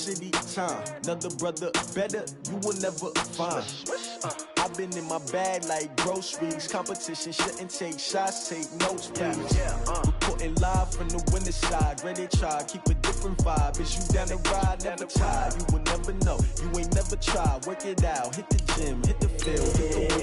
city time. Another brother better, you will never find. I've been in my bag like groceries. Competition shouldn't take shots, take notes, please. Reporting live from the winter side. Ready to try, keep a different vibe. Is you down the ride, never tired. You will never know, you ain't never tried. Work it out, hit the gym, hit the field.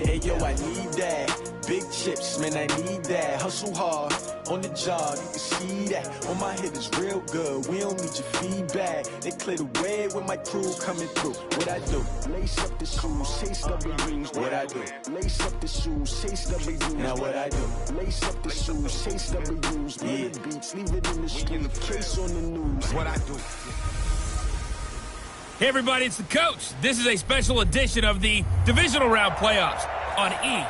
Hey yo, I need that. Big chips, man, I need that. Hustle hard, on the job, you can see that. On my head is real good, we don't need your feedback. They clear the way with my crew coming through. What I do? Lace up the shoes, chase W's. What I do? Lace up the shoes, chase W's. Now what I do? Lace up the shoes, chase W's. Yeah. The beats, leave it in the street, case on the news. What I do? Hey everybody, it's the coach. This is a special edition of the divisional round playoffs on EA.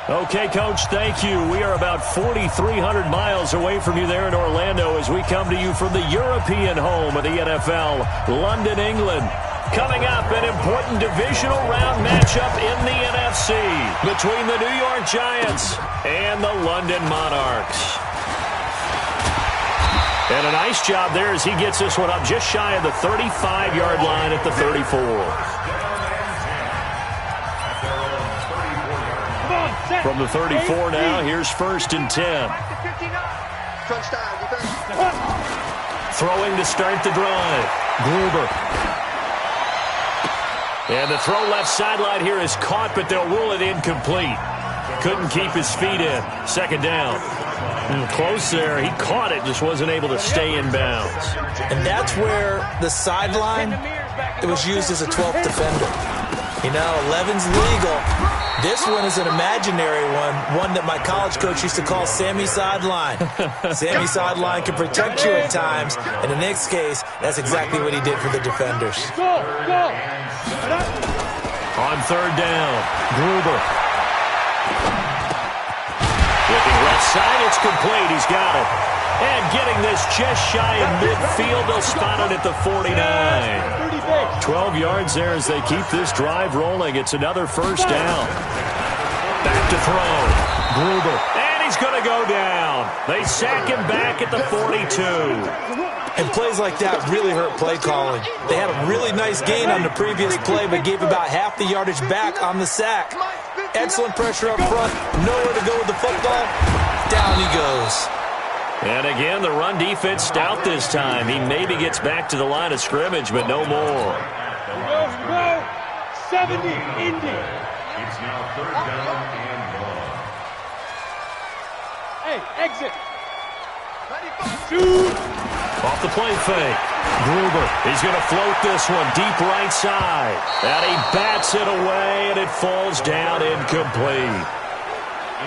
Okay, Coach, thank you. We are about 4,300 miles away from you there in Orlando as we come to you from the European home of the NFL, London, England. Coming up, an important divisional round matchup in the NFC between the New York Giants and the London Monarchs. And a nice job there as he gets this one up just shy of the 35-yard line at the 34. From the 34 now, here's 1st and 10. Throwing to start the drive. Gruber. And the throw left sideline here is caught, but they'll rule it incomplete. Couldn't keep his feet in. 2nd down. Close there. He caught it, just wasn't able to stay in bounds. And that's where the sideline, it was used as a 12th defender. You know, 11's legal. This one is an imaginary one that my college coach used to call Sammy Sideline. Sammy Sideline can protect you at times, and in this case, that's exactly what he did for the defenders. On 3rd down, Gruber. Looking left side, it's complete. He's got it. And getting this just shy of midfield, they'll spot it at the 49. 12 yards there as they keep this drive rolling. It's another 1st down. Back to throw. Gruber. And he's going to go down. They sack him back at the 42. And plays like that really hurt play calling. They had a really nice gain on the previous play, but gave about half the yardage back on the sack. Excellent pressure up front. Nowhere to go with the football. Down he goes. And again, the run defense stout this time. He maybe gets back to the line of scrimmage, but no more. Go, 70, Indy. It's now 3rd down and long. Hey, exit. Shoot. Off the play fake. Gruber, he's going to float this one deep right side. And he bats it away, and it falls down incomplete.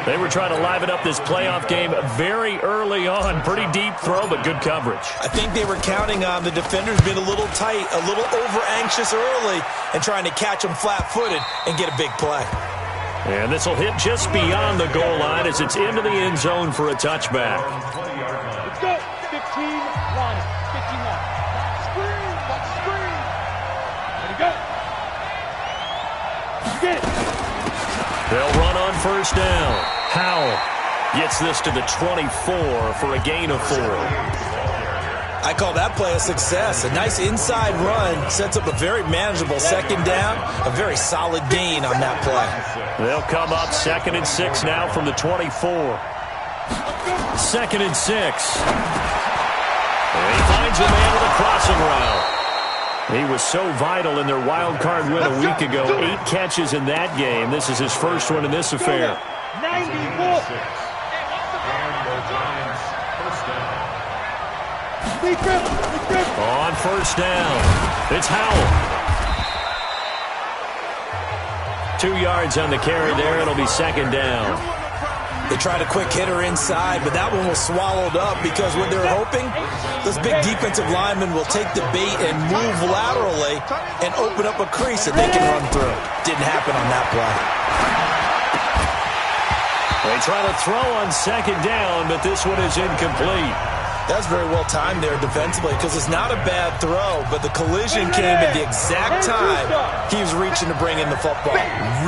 They were trying to liven up this playoff game very early on. Pretty deep throw, but good coverage. I think they were counting on the defenders being a little tight, a little over-anxious early, and trying to catch them flat-footed and get a big play. And this will hit just beyond the goal line as it's into the end zone for a touchback. Let's go. 15 line. 15 line. Screen. Watch the screen. Ready to go. You get it. They'll run on 1st down. Howell gets this to the 24 for a gain of 4. I call that play a success. A nice inside run sets up a very manageable 2nd down. A very solid gain on that play. They'll come up 2nd and 6 now from the 24. 2nd and 6. And he finds a man with a crossing route. He was so vital in their wild card win a week ago. 8 catches in that game. This is his first one in this affair. 94. On 1st down, it's Howell. 2 yards on the carry there. It'll be 2nd down. They tried a quick hitter inside, but that one was swallowed up because what they're hoping, those big defensive linemen will take the bait and move laterally and open up a crease that they can run through. Didn't happen on that play. They try to throw on 2nd down, but this one is incomplete. That's very well timed there defensively because it's not a bad throw, but the collision came at the exact time he was reaching to bring in the football.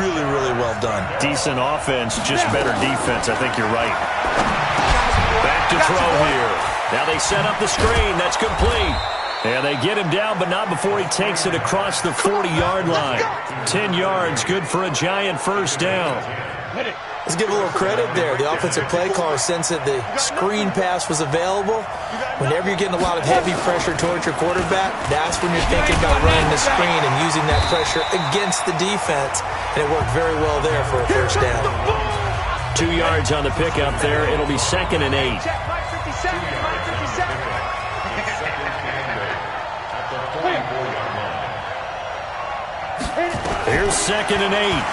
Really, really well done. Decent offense, just better defense. I think you're right. Back to throw here. Now they set up the screen. That's complete. And they get him down, but not before he takes it across the 40-yard line. 10 yards, good for a giant first down. Let's give a little credit there. The offensive play caller sensed that the screen pass was available. Whenever you're getting a lot of heavy pressure towards your quarterback, that's when you're thinking about running the screen and using that pressure against the defense. And it worked very well there for a first down. 2 yards on the pickup there. It'll be 2nd and 8. Here's 2nd and 8.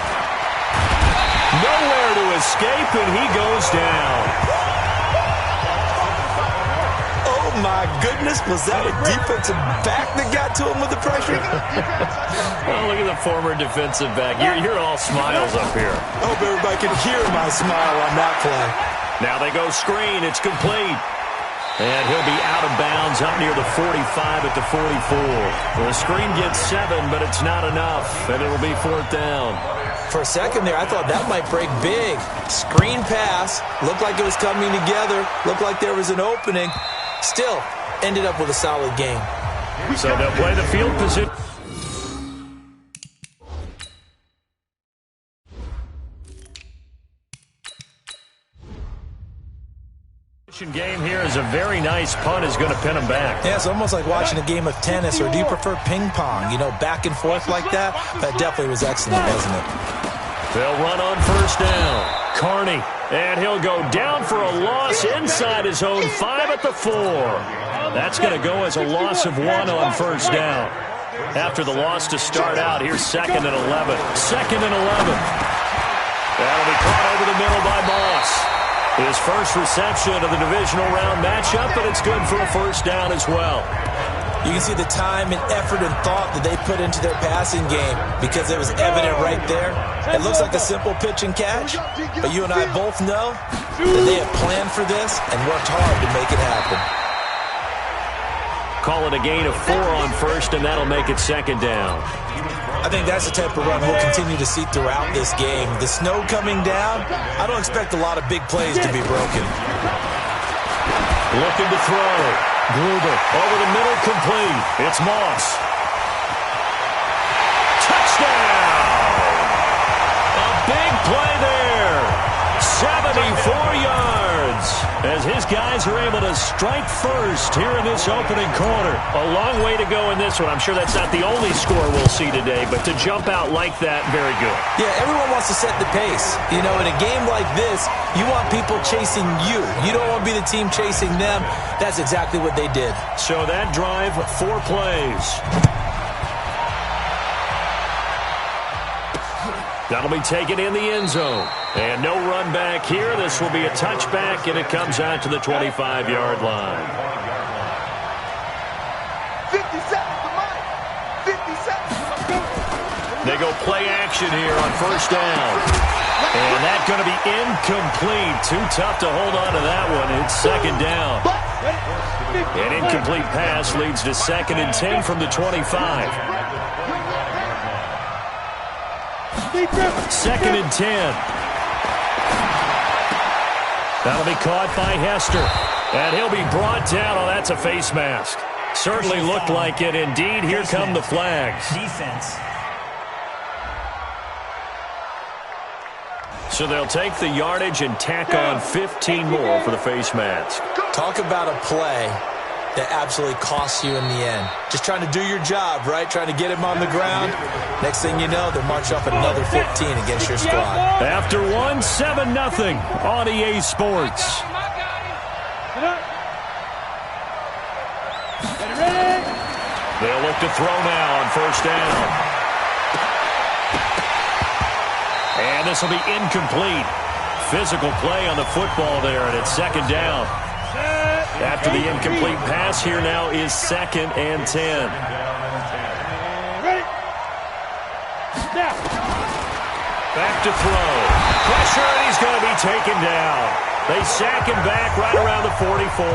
Nowhere to escape, and he goes down. Oh, my goodness. Was that a defensive back that got to him with the pressure? Well, look at the former defensive back. You're all smiles up here. I hope everybody can hear my smile on that play. Now they go screen. It's complete. And he'll be out of bounds up near the 45 at the 44. The screen gets 7, but it's not enough, and it'll be 4th down. For a second there, I thought that might break big. Screen pass. Looked like it was coming together. Looked like there was an opening. Still, ended up with a solid game. So they'll play the field position. Game here is a very nice punt is going to pin him back. Yeah, it's almost like watching a game of tennis, or do you prefer ping pong? You know, back and forth like that? That definitely was excellent, wasn't it? They'll run on first down. Carney, and he'll go down for a loss inside his own 5 at the 4. That's going to go as a loss of 1 on first down. After the loss to start out, here's 2nd and 11. 2nd and 11. That'll be caught over the middle by Moss. His first reception of the divisional round matchup, but it's good for a first down as well. You can see the time and effort and thought that they put into their passing game because it was evident right there. It looks like a simple pitch and catch, but you and I both know that they have planned for this and worked hard to make it happen. Call it a gain of 4 on first, and that'll make it 2nd down. I think that's the type of run we'll continue to see throughout this game. The snow coming down, I don't expect a lot of big plays to be broken. Looking to throw. Gruber over the middle, complete. It's Moss. Touchdown! A big play there. 74 yards as his guys are able to strike first here in this opening quarter. A long way to go in this one. I'm sure that's not the only score we'll see today, but to jump out like that, very good. Yeah, everyone wants to set the pace. You know, in a game like this, you want people chasing you. You don't want to be the team chasing them. That's exactly what they did. So that drive, 4 plays. That'll be taken in the end zone. And no run back here. This will be a touchback, and it comes out to the 25-yard line. 50 seconds to mine. 50 seconds. They go play action here on first down. And that's going to be incomplete. Too tough to hold on to that one. It's 2nd down. An incomplete pass leads to 2nd and 10 from the 25. 2nd and 10. That'll be caught by Hester. And he'll be brought down. Oh, that's a face mask. Certainly looked like it. Indeed, here come the flags. Defense. So they'll take the yardage and tack on 15 more for the face mask. Talk about a play that absolutely costs you in the end. Just trying to do your job, right? Trying to get him on the ground. Next thing you know, they'll march off another 15 against your squad. After one, 7-0 on EA Sports. They'll look to throw now on first down. And this will be incomplete. Physical play on the football there, and it's 2nd down. After the incomplete pass, here now is 2nd and 10. Back to throw. Pressure, and he's going to be taken down. They sack him back right around the 44.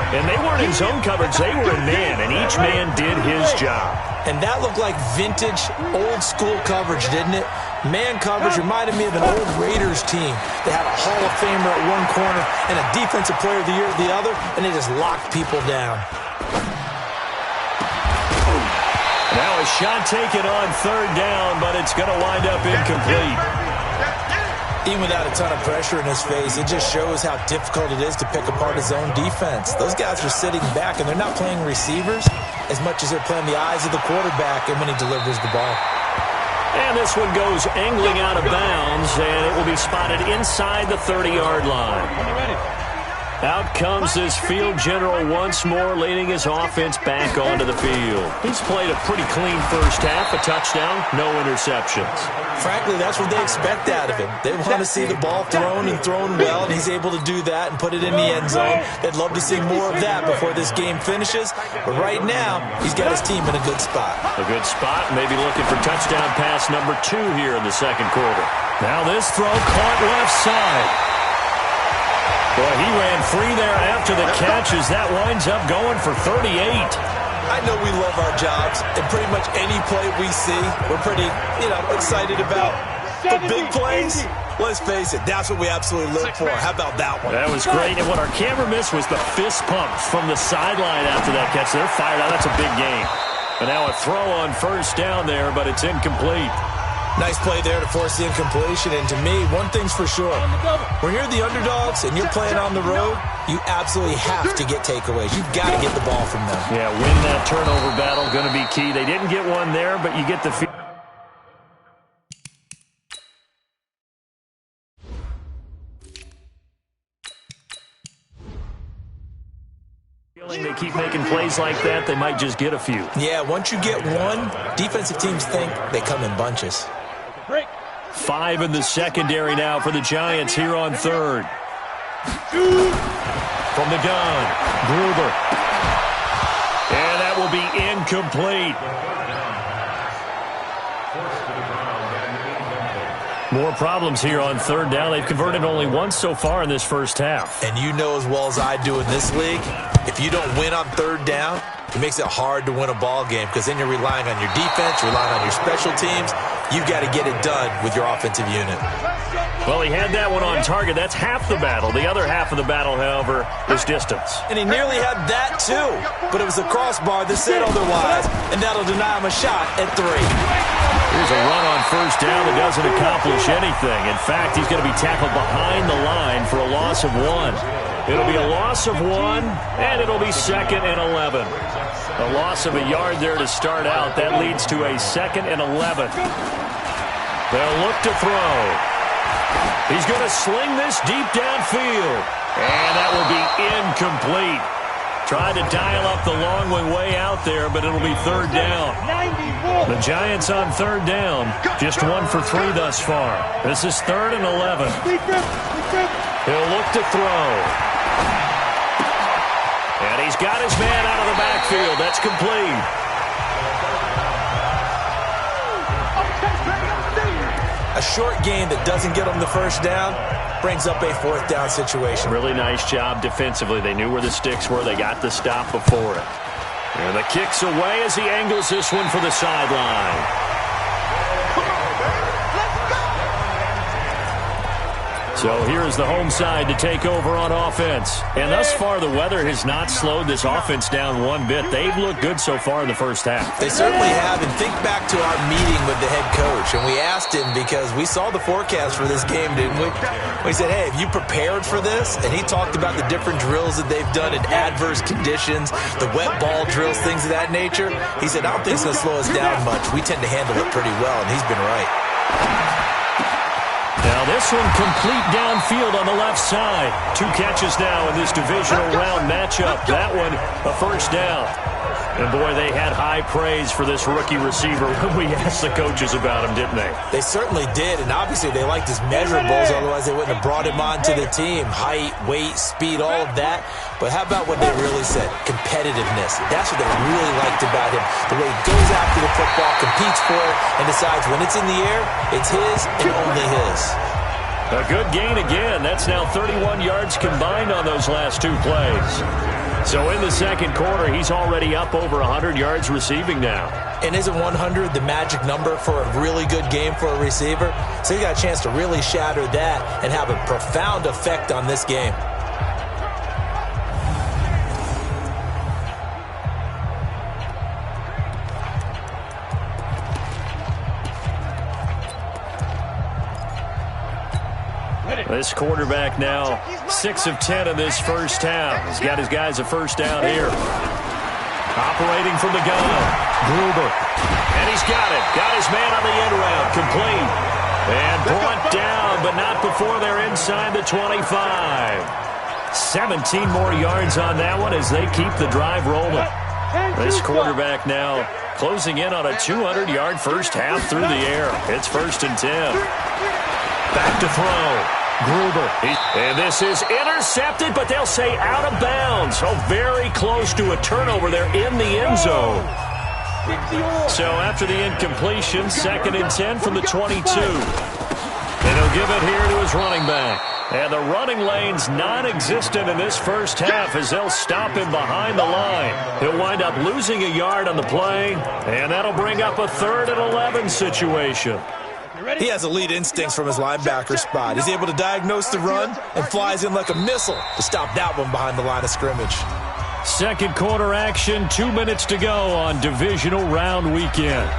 And they weren't in zone coverage. They were in man, and each man did his job. And that looked like vintage, old-school coverage, didn't it? Man coverage reminded me of an old Raiders team. They had a Hall of Famer at one corner and a Defensive Player of the Year at the other, and they just locked people down. Now a shot taken on third down, but it's going to wind up incomplete. Even without a ton of pressure in his face, it just shows how difficult it is to pick apart his own defense. Those guys are sitting back, and they're not playing receivers as much as they're playing the eyes of the quarterback and when he delivers the ball. And this one goes angling out of bounds, and it will be spotted inside the 30-yard line. Out comes this field general once more, leading his offense back onto the field. He's played a pretty clean first half, a touchdown, no interceptions. Frankly, that's what they expect out of him. They want to see the ball thrown and thrown well, and he's able to do that and put it in the end zone. They'd love to see more of that before this game finishes, but right now, he's got his team in a good spot. A good spot, maybe looking for touchdown pass number 2 here in the second quarter. Now this throw caught left side. Boy, he ran free there after the catch as that winds up going for 38. I know we love our jobs, and pretty much any play we see, we're pretty, excited about. The big plays, let's face it, that's what we absolutely live for. How about that one? That was great, and what our camera missed was the fist pump from the sideline after that catch. They're fired out. That's a big game. And now a throw on first down there, but it's incomplete. Nice play there to force the incompletion, and to me, one thing's for sure. When you're the underdogs and you're playing on the road, you absolutely have to get takeaways. You've got to get the ball from them. Yeah, win that turnover battle, going to be key. They didn't get one there, but you get the feeling they keep making plays like that, they might just get a few. Yeah, once you get one, defensive teams think they come in bunches. 5 in the secondary now for the Giants here on third. From the gun, Gruber. And that will be incomplete. More problems here on third down. They've converted only once so far in this first half. And you know as well as I do in this league, if you don't win on third down, it makes it hard to win a ball game because then you're relying on your defense, you're relying on your special teams. You've got to get it done with your offensive unit. Well, he had that one on target. That's half the battle. The other half of the battle, however, is distance. And he nearly had that, too. But it was the crossbar that said otherwise, and that'll deny him a shot at 3. Here's a run on first down that doesn't accomplish anything. In fact, he's going to be tackled behind the line for a loss of 1. It'll be a loss of 1, and it'll be 2nd and 11. A loss of a yard there to start out. That leads to a 2nd and 11. They'll look to throw. He's going to sling this deep downfield. And that will be incomplete. Tried to dial up the long way out there, but it'll be third down. The Giants on third down. Just 1 for 3 thus far. This is 3rd and 11. He'll look to throw. And he's got his man out of the backfield. That's complete. A short gain that doesn't get him the first down brings up a 4th down situation. Really nice job defensively. They knew where the sticks were. They got the stop before it. And the kick's away as he angles this one for the sideline. So here is the home side to take over on offense. And thus far, the weather has not slowed this offense down one bit. They've looked good so far in the first half. They certainly have. And think back to our meeting with the head coach. And we asked him because we saw the forecast for this game, didn't we? We said, hey, have you prepared for this? And he talked about the different drills that they've done in adverse conditions, the wet ball drills, things of that nature. He said, I don't think it's going to slow us down much. We tend to handle it pretty well, and he's been right. Now this one complete downfield on the left side. 2 catches now in this divisional round matchup. That one a first down. And boy, they had high praise for this rookie receiver when we asked the coaches about him, didn't they? They certainly did, and obviously they liked his measurables, otherwise they wouldn't have brought him onto the team. Height, weight, speed, all of that. But how about what they really said? Competitiveness. That's what they really liked about him. The way he goes after the football, competes for it, and decides when it's in the air, it's his and only his. A good gain again. That's now 31 yards combined on those last 2 plays. So in the second quarter, he's already up over 100 yards receiving now. And isn't 100 the magic number for a really good game for a receiver? So he got a chance to really shatter that and have a profound effect on this game. This quarterback now 6 of 10 in this first half. He's got his guys a first down here. Operating from the gun, Gruber. And he's got it. Got his man on the end route. Complete. And brought down, but not before they're inside the 25. 17 more yards on that one as they keep the drive rolling. This quarterback now closing in on a 200-yard first half through the air. It's 1st and 10. Back to throw. Gruber. And this is intercepted, but they'll say out of bounds. Oh, very close to a turnover there in the end zone. So after the incompletion, 2nd and 10 from the 22. And he'll give it here to his running back. And the running lane's non-existent in this first half as they'll stop him behind the line. He'll wind up losing a yard on the play, and that'll bring up a 3rd and 11 situation. He has elite instincts from his linebacker spot. He's able to diagnose the run and flies in like a missile to stop that one behind the line of scrimmage. Second quarter action, 2 minutes to go on divisional round weekend.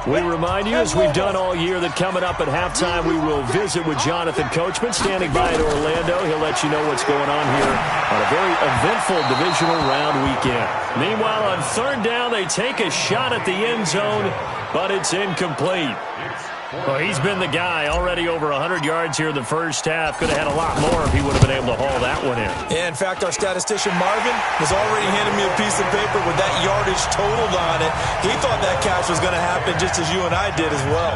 We remind you, as we've done all year, that coming up at halftime, we will visit with Jonathan Coachman, standing by at Orlando. He'll let you know what's going on here on a very eventful divisional round weekend. Meanwhile, on 3rd down, they take a shot at the end zone, but it's incomplete. Well, he's been the guy, already over 100 yards here in the first half. Could have had a lot more if he would have been able to haul that one in. Yeah, in fact, our statistician Marvin has already handed me a piece of paper with that yardage totaled on it. He thought that catch was going to happen just as you and I did as well.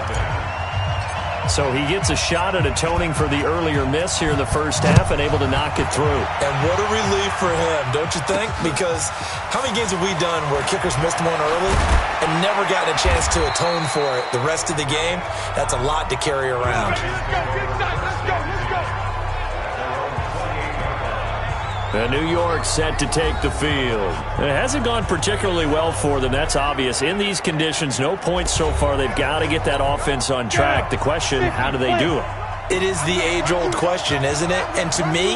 So he gets a shot at atoning for the earlier miss here in the first half and able to knock it through. And what a relief for him, don't you think? Because how many games have we done where kickers missed one early and never gotten a chance to atone for it the rest of the game? That's a lot to carry around. And New York set to take the field. It hasn't gone particularly well for them. That's obvious. In these conditions, no points so far. They've got to get that offense on track. The question, how do they do it? It is the age-old question, isn't it? And to me,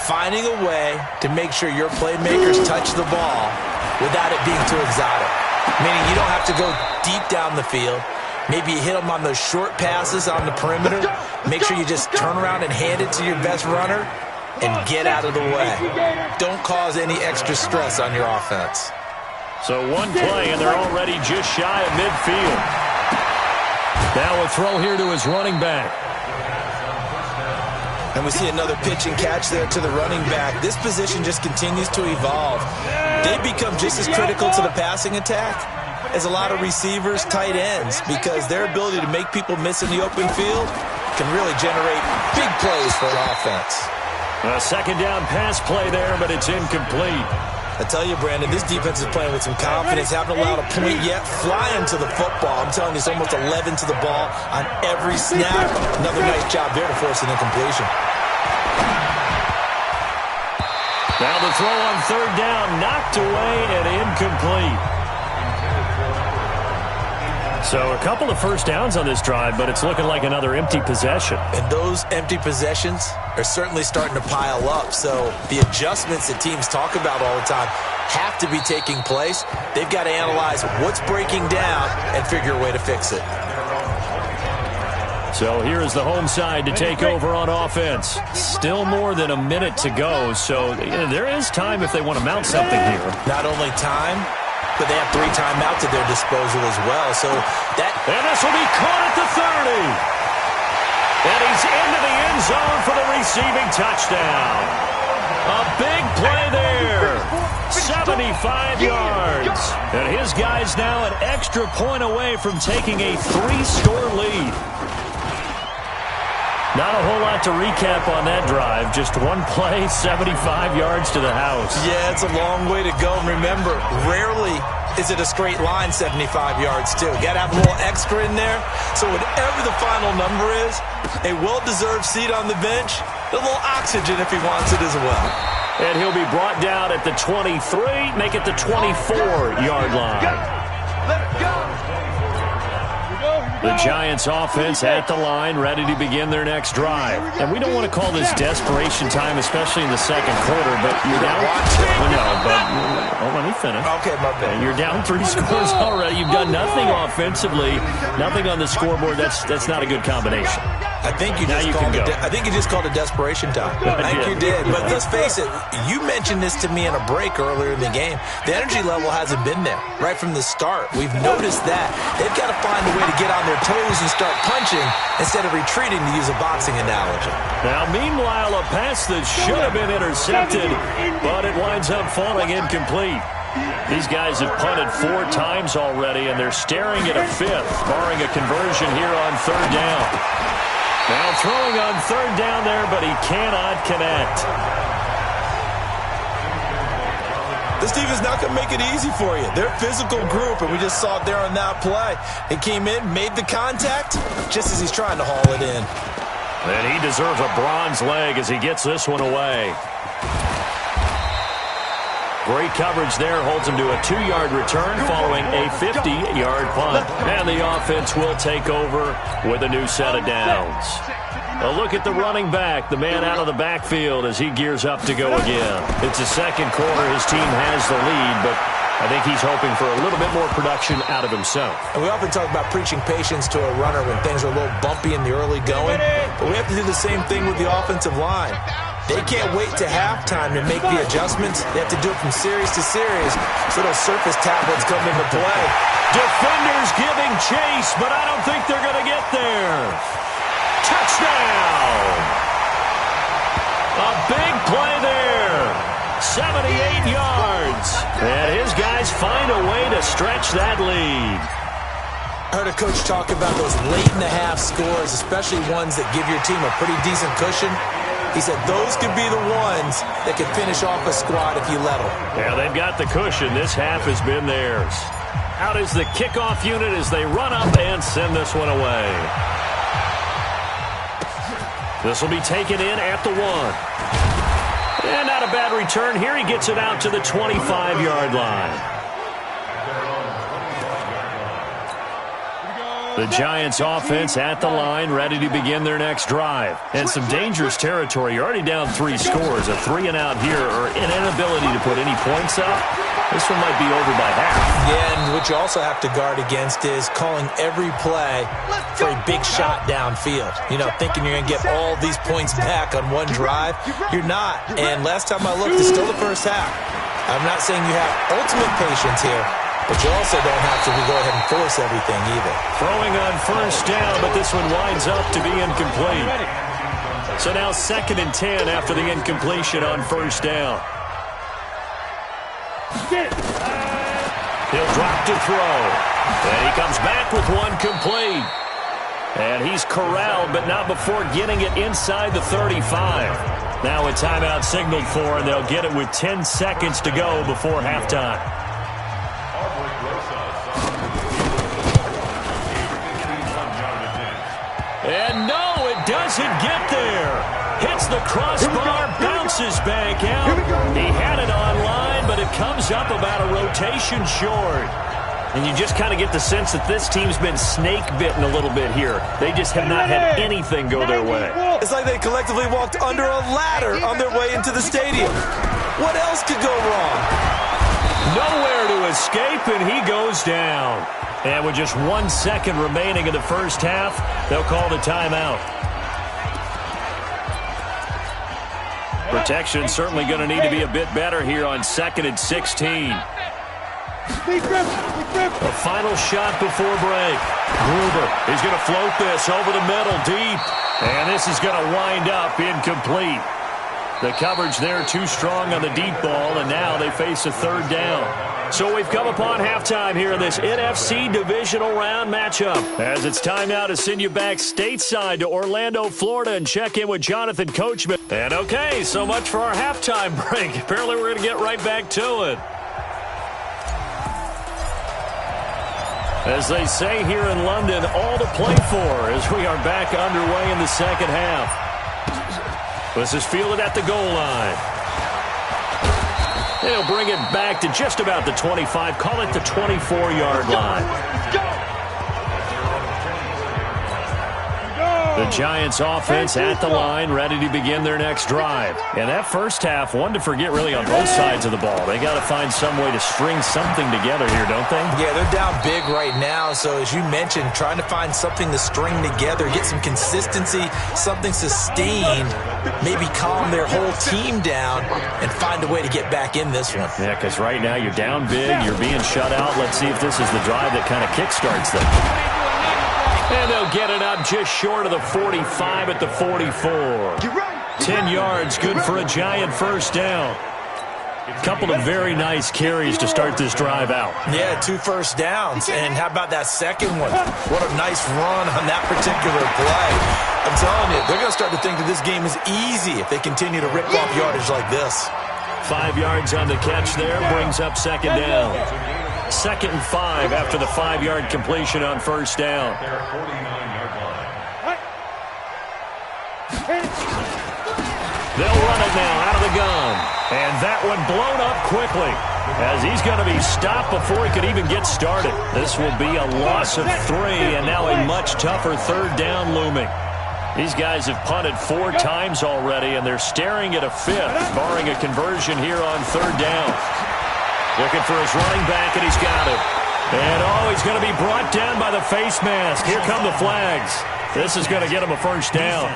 finding a way to make sure your playmakers touch the ball without it being too exotic. Meaning you don't have to go deep down the field. Maybe you hit them on those short passes on the perimeter. Make sure you just turn around and hand it to your best runner and get out of the way. Don't cause any extra stress on your offense. So one play, and they're already just shy of midfield. Now a throw here to his running back. And we see another pitch and catch there to the running back. This position just continues to evolve. They become just as critical to the passing attack as a lot of receivers, tight ends, because their ability to make people miss in the open field can really generate big plays for an offense. A 2nd down pass play there, but it's incomplete. I tell you, Brandon, this defense is playing with some confidence. Haven't allowed a point yet. Flying to the football. I'm telling you, it's almost 11 to the ball on every snap. Another nice job there to force an incompletion. Now the throw on 3rd down, knocked away and incomplete. So a couple of first downs on this drive, but it's looking like another empty possession. And those empty possessions are certainly starting to pile up. So the adjustments that teams talk about all the time have to be taking place. They've got to analyze what's breaking down and figure a way to fix it. So here is the home side to take over on offense. Still more than a minute to go, so there is time if they want to mount something here. Not only time, but they have 3 timeouts at their disposal as well. So that... And this will be caught at the 30. And he's into the end zone for the receiving touchdown. A big play there. 75 yards. And his guy's now an extra point away from taking a 3-score lead. Not a whole lot to recap on that drive. Just one play, 75 yards to the house. Yeah, it's a long way to go. And remember, rarely is it a straight line 75 yards, too. Got to have a little extra in there. So whatever the final number is, a well-deserved seat on the bench, a little oxygen if he wants it as well. And he'll be brought down at the 23, make it the 24-yard line. The Giants offense at the line, ready to begin their next drive. And we don't want to call this desperation time, especially in the second quarter, but you're down. Let me finish. Okay, my bad. You're down 3 scores already. You've done nothing offensively, nothing on the scoreboard. That's not a good combination. I think you just called it desperation time. I think you did. But let's face it, you mentioned this to me in a break earlier in the game. The energy level hasn't been there right from the start. We've noticed that. They've got to find a way to get on their toes and start punching instead of retreating, to use a boxing analogy. Now, meanwhile, a pass that should have been intercepted, but it winds up falling incomplete. These guys have punted 4 times already, and they're staring at a 5th, barring a conversion here on 3rd down. Now throwing on 3rd down there, but he cannot connect. This defense is not going to make it easy for you. They're a physical group, and we just saw it there on that play. He came in, made the contact, just as he's trying to haul it in. And he deserves a bronze leg as he gets this one away. Great coverage there, holds him to a 2-yard return following a 50-yard punt. And the offense will take over with a new set of downs. A look at the running back, the man out of the backfield as he gears up to go again. It's the second quarter. His team has the lead, but I think he's hoping for a little bit more production out of himself. And we often talk about preaching patience to a runner when things are a little bumpy in the early going, but we have to do the same thing with the offensive line. They can't wait to halftime to make the adjustments. They have to do it from series to series, so those surface tablets come into play. Defenders giving chase, but I don't think they're going to get there. Touchdown! A big play there. 78 yards. And his guys find a way to stretch that lead. I heard a coach talk about those late-in-the-half scores, especially ones that give your team a pretty decent cushion. He said those could be the ones that could finish off a squad if you let them. Yeah, they've got the cushion. This half has been theirs. Out is the kickoff unit as they run up and send this one away. This will be taken in at the 1. And not a bad return here. He gets it out to the 25-yard line. The Giants offense at the line, ready to begin their next drive. And some dangerous territory. You're already down 3 scores. A 3-and-out here, or an inability to put any points up. This one might be over by half. Yeah, and what you also have to guard against is calling every play for a big shot downfield. You know, thinking you're going to get all these points back on one drive. You're not. And last time I looked, it's still the first half. I'm not saying you have ultimate patience here, but you also don't have to go ahead and force everything either. Throwing on 1st down, but this one winds up to be incomplete. So now 2nd and 10 after the incompletion on 1st down. He'll drop to throw. And he comes back with one complete. And he's corralled, but not before getting it inside the 35. Now a timeout signaled for, and they'll get it with 10 seconds to go before halftime. And no, it doesn't get there. Hits the crossbar, bounces back out. He had it online, but it comes up about a rotation short. And you just kind of get the sense that this team's been snake-bitten a little bit here. They just have not had anything go their way. It's like they collectively walked under a ladder on their way into the stadium. What else could go wrong? Nowhere to escape, and he goes down. And with just 1 second remaining in the first half, they'll call the timeout. Protection certainly going to need to be a bit better here on 2nd and 16. A final shot before break. Gruber is going to float this over the middle deep. And this is going to wind up incomplete. The coverage there too strong on the deep ball, and now they face a 3rd down. So we've come upon halftime here in this NFC divisional round matchup. As it's time now to send you back stateside to Orlando, Florida, and check in with Jonathan Coachman. And okay, so much for our halftime break. Apparently we're going to get right back to it. As they say here in London, all to play for as we are back underway in the second half. This is fielded at the goal line. They'll bring it back to just about the 25, call it the 24-yard line. The Giants offense at the line, ready to begin their next drive. And that first half, one to forget really on both sides of the ball. They got to find some way to string something together here, don't they? Yeah, they're down big right now. So as you mentioned, trying to find something to string together, get some consistency, something sustained, maybe calm their whole team down and find a way to get back in this one. Yeah, because right now you're down big, you're being shut out. Let's see if this is the drive that kind of kickstarts them. And they'll get it up just short of the 45 at the 44. 10 yards, good for a Giant first down. A couple of very nice carries to start this drive out. Yeah, 2 first downs. And how about that second one? What a nice run on that particular play. I'm telling you, they're going to start to think that this game is easy if they continue to rip off yardage like this. 5 yards on the catch there, brings up second down. 2nd and 5 after the 5-yard completion on first down. They'll run it now out of the gun. And that one blown up quickly as he's going to be stopped before he could even get started. This will be a loss of 3 and now a much tougher third down looming. These guys have punted 4 times already, and they're staring at a 5th, barring a conversion here on third down. Looking for his running back, and he's got it. And, he's going to be brought down by the face mask. Here come the flags. This is going to get him a first down.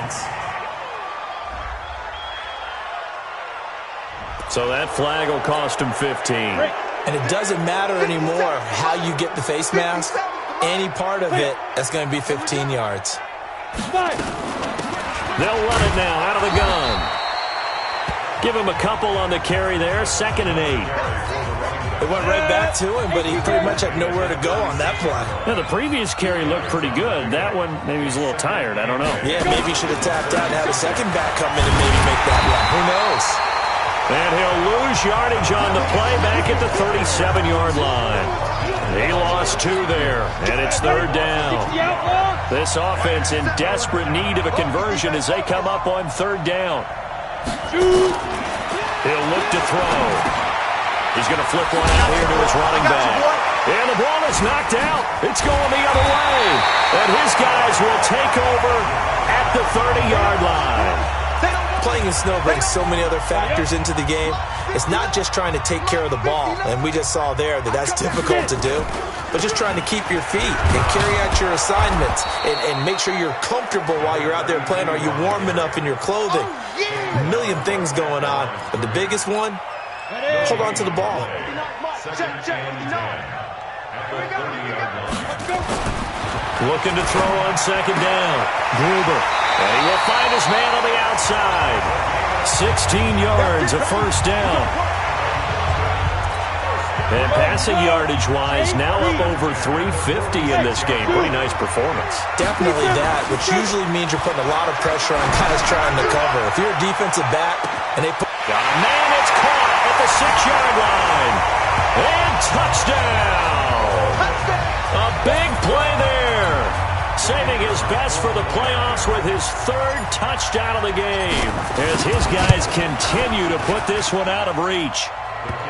So that flag will cost him 15. And it doesn't matter anymore how you get the face mask. Any part of it, that's going to be 15 yards. They'll run it now out of the gun. Give him a couple on the carry there. 2nd and 8. It went right back to him, but he pretty much had nowhere to go on that play. Now, the previous carry looked pretty good. That one, maybe he's a little tired. I don't know. Yeah, maybe he should have tapped out and had a second back come in and maybe make that run. Who knows? And he'll lose yardage on the play back at the 37-yard line. He lost 2 there, and it's third down. This offense in desperate need of a conversion as they come up on third down. He'll look to throw. He's going to flip one out here to his running back. And the ball is knocked out. It's going the other way. And his guys will take over at the 30-yard line. Playing in snow brings so many other factors into the game. It's not just trying to take care of the ball, and we just saw there that that's difficult to do, but just trying to keep your feet and carry out your assignments and make sure you're comfortable while you're out there playing. Are you warm enough in your clothing? A million things going on, but the biggest one, hold on to the ball. Looking to throw on second down. Gruber. And he will find his man on the outside. 16 yards, a first down. And passing yardage-wise, now up over 350 in this game. Pretty nice performance. Definitely that, which usually means you're putting a lot of pressure on guys trying to cover. If you're a defensive back and they put... Got a man, it's caught at the 6-yard line. And touchdown! A big play there. Saving his best for the playoffs with his 3rd touchdown of the game as his guys continue to put this one out of reach.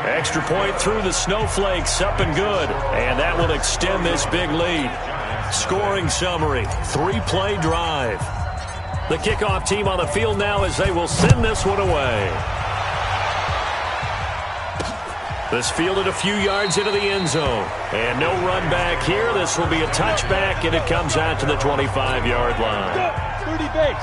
Extra point through the snowflakes, up and good, and that will extend this big lead. Scoring summary, 3-play drive. The kickoff team on the field now as they will send this one away. This fielded a few yards into the end zone. And no run back here. This will be a touchback, and it comes out to the 25-yard line.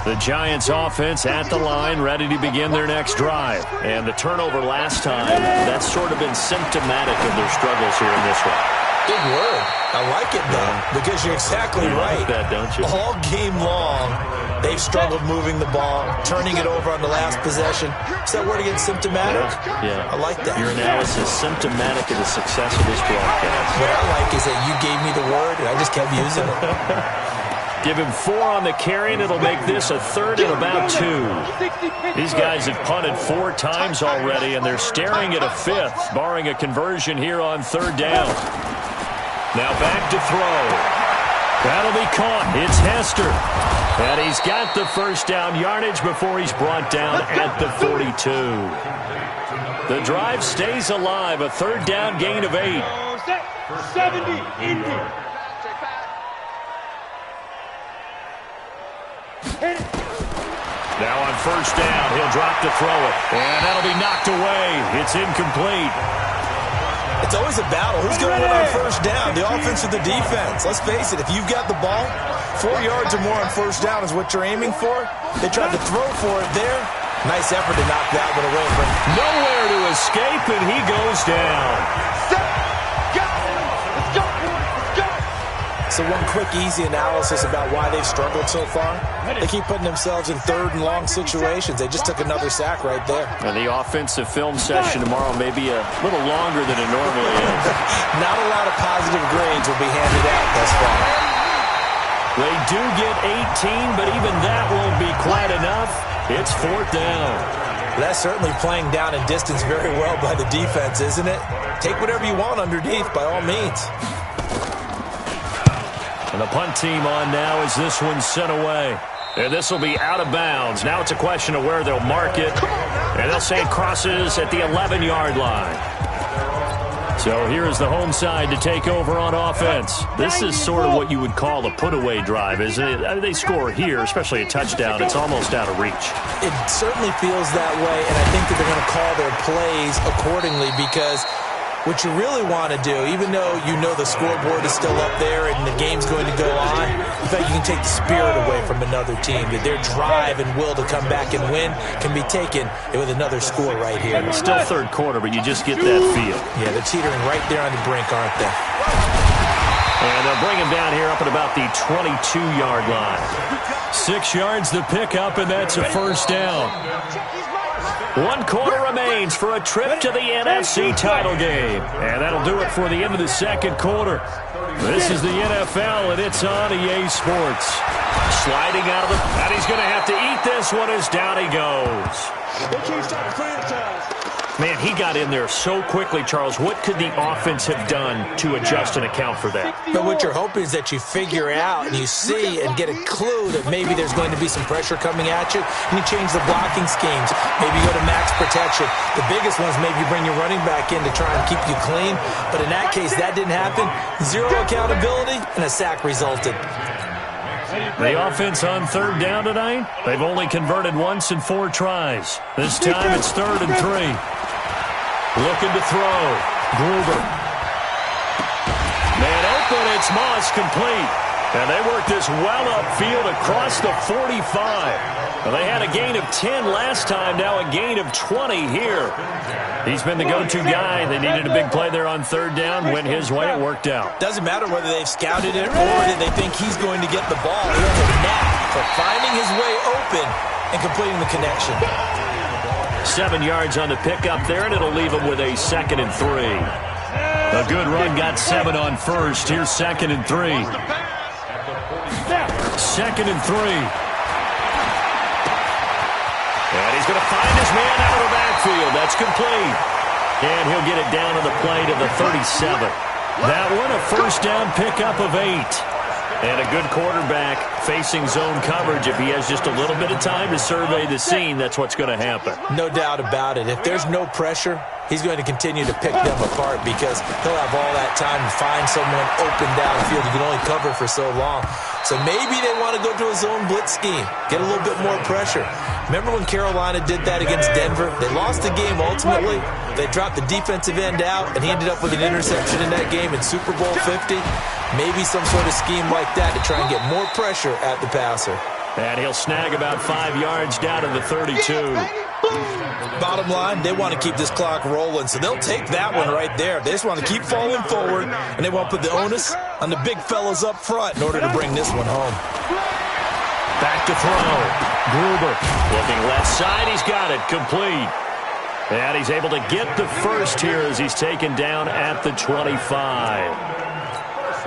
The Giants offense at the line, ready to begin their next drive. And the turnover last time, that's sort of been symptomatic of their struggles here in this one. Big word. I like it, though, because you're exactly right. You like that, don't you? All game long, they've struggled moving the ball, turning it over on the last possession. Is that word again, symptomatic? Yeah. I like that. Your analysis symptomatic of the success of this broadcast. What I like is that you gave me the word, and I just kept using it. Give him 4 on the carry, and it'll make this a 3rd and about 2. These guys have punted 4 times already, and they're staring at a 5th, barring a conversion here on third down. Now back to throw. That'll be caught. It's Hester. And he's got the first down yardage before he's brought down at the 42. The drive stays alive. A 3rd down gain of 8. 70, Indy. Now on first down, he'll drop to throw it. And that'll be knocked away. It's incomplete. It's always a battle. Who's going to win on first down, the offense or the defense? Let's face it, if you've got the ball, 4 yards or more on first down is what you're aiming for. They tried to throw for it there. Nice effort to knock that one away from him. Nowhere to escape, and he goes down. So one quick, easy analysis about why they've struggled so far. They keep putting themselves in third and long situations. They just took another sack right there. And the offensive film session tomorrow may be a little longer than it normally is. Not a lot of positive grades will be handed out thus far. They do get 18, but even that won't be quite enough. It's fourth down. That's certainly playing down in distance very well by the defense, isn't it? Take whatever you want underneath, by all means. And the punt team on now as this one's sent away. And this will be out of bounds. Now it's a question of where they'll mark it. And they'll say it crosses at the 11-yard line. So here's the home side to take over on offense. This is sort of what you would call a put-away drive, isn't it? I mean, they score here, especially a touchdown. It's almost out of reach. It certainly feels that way, and I think that they're going to call their plays accordingly because what you really want to do, even though you know the scoreboard is still up there and the game's going to go on, in fact, you can take the spirit away from another team, that their drive and will to come back and win can be taken with another score right here. It's still third quarter, but you just get that feel. Yeah, they're teetering right there on the brink, aren't they? And they'll bring him down here up at about the 22-yard line. 6 yards to pick up, and that's a first down. 1 quarter remains for a trip to the NFC title game. And that'll do it for the end of the second quarter. This is the NFL, and it's on EA Sports. Sliding out of the... And he's going to have to eat this one as down he goes. They can't stop the franchise. Man, he got in there so quickly, Charles. What could the offense have done to adjust and account for that? But what you're hoping is that you figure out and you see and get a clue that maybe there's going to be some pressure coming at you, and you change the blocking schemes. Maybe you go to max protection. The biggest ones, maybe you bring your running back in to try and keep you clean. But in that case, that didn't happen. Zero accountability, and a sack resulted. The offense on third down tonight, they've only converted once in 4 tries. This time it's 3rd and 3. Looking to throw. Gruber. Man open, it's Moss complete. And they worked this well upfield across the 45. Well, they had a gain of 10 last time, now a gain of 20 here. He's been the go-to guy. They needed a big play there on third down. Went his way, it worked out. Doesn't matter whether they've scouted it or did they think he's going to get the ball. He has a knack for finding his way open and completing the connection. 7 yards on the pickup there, and it'll leave him with a 2nd and 3. A good run got 7 on first. Here's 2nd and 3. 2nd and 3. And he's going to find his man out of the backfield. That's complete. And he'll get it down on the play to the 37. That one, a first down pickup of 8. And a good quarterback facing zone coverage. If he has just a little bit of time to survey the scene, that's what's going to happen. No doubt about it. If there's no pressure, he's going to continue to pick them apart because he'll have all that time to find someone open downfield. You can only cover for so long. So maybe they want to go to a zone blitz scheme, get a little bit more pressure. Remember when Carolina did that against Denver? They lost the game ultimately. They dropped the defensive end out, and he ended up with an interception in that game in Super Bowl 50. Maybe some sort of scheme like that to try and get more pressure at the passer. And he'll snag about 5 yards down to the 32. Bottom line, they want to keep this clock rolling, so they'll take that one right there. They just want to keep falling forward, and they want to put the onus on the big fellas up front in order to bring this one home. Back to throw. Gruber looking left side. He's got it. Complete. And he's able to get the first here as he's taken down at the 25.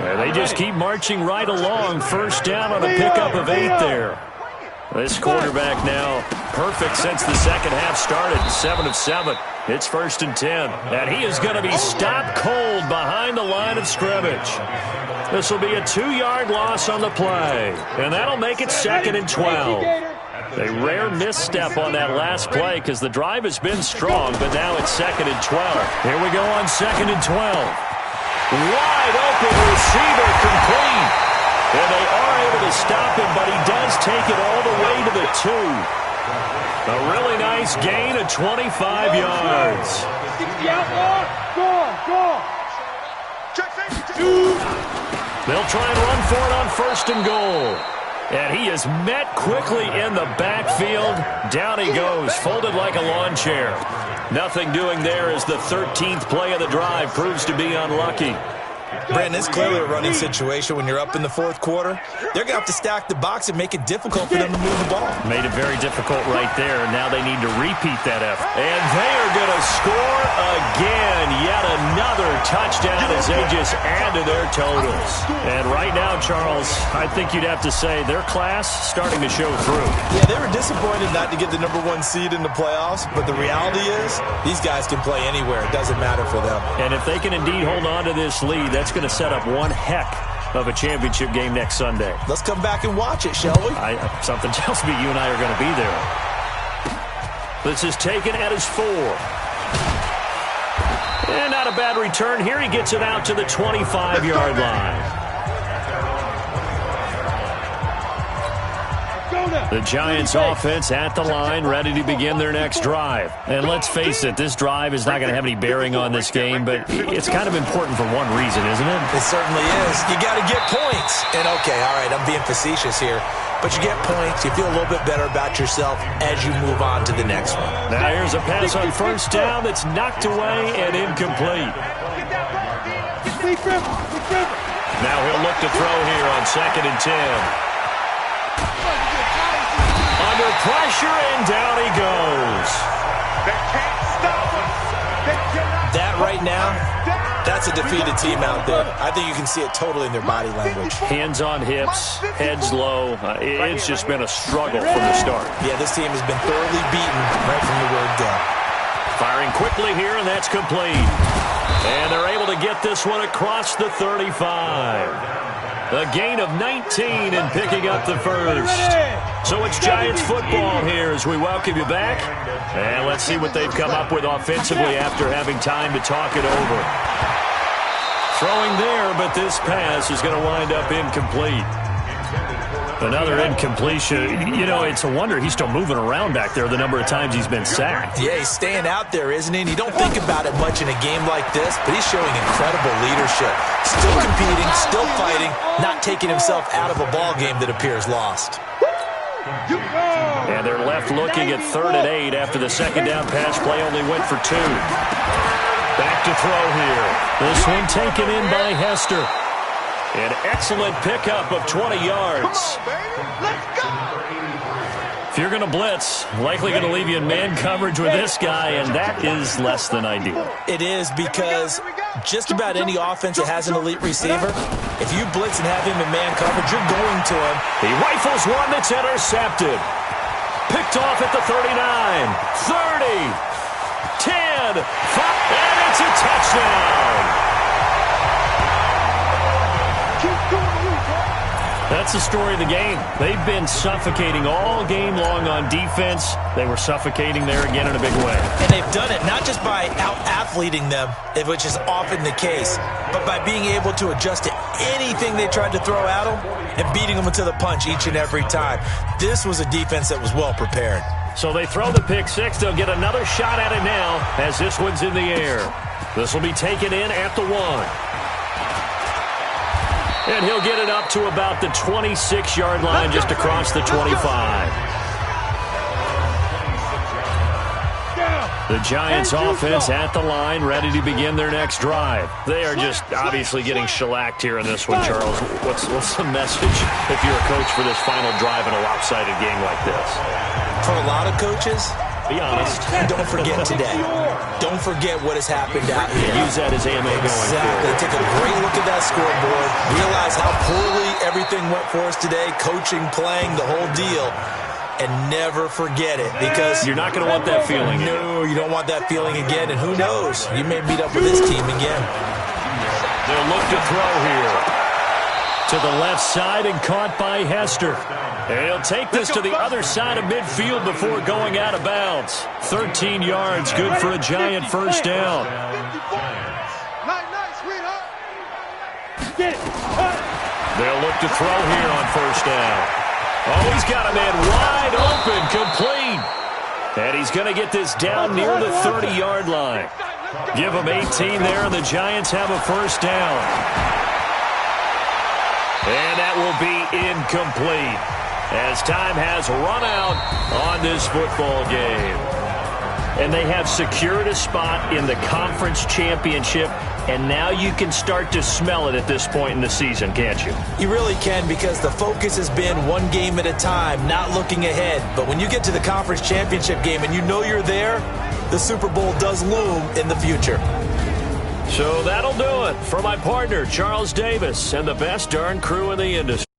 And they just keep marching right along. First down on a pickup of 8 there. This quarterback now perfect since the second half started. 7 of 7. It's 1st and 10. And he is going to be stopped cold behind the line of scrimmage. This will be a 2-yard loss on the play. And that'll make it 2nd and 12. A rare misstep on that last play because the drive has been strong, but now it's 2nd and 12. Here we go on 2nd and 12. Wide open receiver complete. And they are able to stop him, but he does take it all the way to the 2. A really nice gain of 25 yards. 60 outlaw. Go. They'll try and run for it on 1st and goal. And he is met quickly in the backfield. Down he goes, folded like a lawn chair. Nothing doing there as the 13th play of the drive proves to be unlucky. Brandon, it's clearly a running situation when you're up in the 4th quarter. They're going to have to stack the box and make it difficult for them to move the ball. Made it very difficult right there. Now they need to repeat that effort. And they are going to score again. Yet another touchdown as they just add to their totals. And right now, Charles, I think you'd have to say their class starting to show through. Yeah, they were disappointed not to get the #1 seed in the playoffs, but the reality is these guys can play anywhere. It doesn't matter for them. And if they can indeed hold on to this lead, that's going to set up one heck of a championship game next Sunday. Let's come back and watch it, shall we? Something tells me you and I are going to be there. This is taken at his 4. And not a bad return here. He gets it out to the 25-yard line. The Giants offense at the line, ready to begin their next drive. And let's face it, this drive is not going to have any bearing on this game, but it's kind of important for one reason, isn't it? It certainly is. You got to get points. And okay, all right, I'm being facetious here, but you get points, you feel a little bit better about yourself as you move on to the next one. Now here's a pass on 1st down that's knocked away and incomplete. Now he'll look to throw here on 2nd and 10. Under pressure, and down he goes. That right now, that's a defeated team out there. I think you can see it totally in their body language. Hands on hips, heads low. It's just been a struggle from the start. Yeah, this team has been thoroughly beaten right from the word go. Firing quickly here, and that's complete. And they're able to get this one across the 35. A gain of 19 and picking up the 1st. So it's Giants football here as we welcome you back. And let's see what they've come up with offensively after having time to talk it over. Throwing there, but this pass is going to wind up incomplete. Another incompletion. You know, it's a wonder he's still moving around back there the number of times he's been sacked. Yeah, he's staying out there, isn't he? And you don't think about it much in a game like this, but he's showing incredible leadership. Still competing, still fighting, not taking himself out of a ball game that appears lost. And they're left looking at 3rd and 8 after the 2nd down pass play only went for 2. Back to throw here. This one taken in by Hester. An excellent pickup of 20 yards. If you're going to blitz, likely going to leave you in man coverage with this guy, and that is less than ideal. It is because just about any offense that has an elite receiver, if you blitz and have him in man coverage, you're going to him. He rifles one that's intercepted. Picked off at the 39, 30, 10, 5, and it's a touchdown. That's the story of the game. They've been suffocating all game long on defense. They were suffocating there again in a big way. And they've done it not just by out-athleting them, which is often the case, but by being able to adjust to anything they tried to throw at them and beating them to the punch each and every time. This was a defense that was well prepared. So they throw the pick 6. They'll get another shot at it now as this one's in the air. This will be taken in at the 1. And he'll get it up to about the 26-yard line just across the 25. The Giants offense at the line, ready to begin their next drive. They are just obviously getting shellacked here in this one, Charles. What's the message if you're a coach for this final drive in a lopsided game like this? For a lot of coaches, be honest. Don't forget today. Don't forget what has happened out here. Use that as ammo going forward. Exactly. Take a great look at that scoreboard. Realize how poorly everything went for us today. Coaching, playing, the whole deal. And never forget it, because you're not going to want that feeling again. No, you don't want that feeling again. And who knows? You may meet up with this team again. They'll look to throw here. To the left side and caught by Hester. And he'll take this to the other side of midfield before going out of bounds. 13 yards, good for a Giant 1st down. They'll look to throw here on 1st down. Oh, he's got a man wide open, complete. And he's going to get this down near the 30-yard line. Give him 18 there, and the Giants have a first down. And that will be incomplete as time has run out on this football game. And they have secured a spot in the conference championship, and now you can start to smell it at this point in the season, can't you? You really can, because the focus has been one game at a time, not looking ahead. But when you get to the conference championship game and you know you're there, the Super Bowl does loom in the future. So that'll do it for my partner, Charles Davis, and the best darn crew in the industry.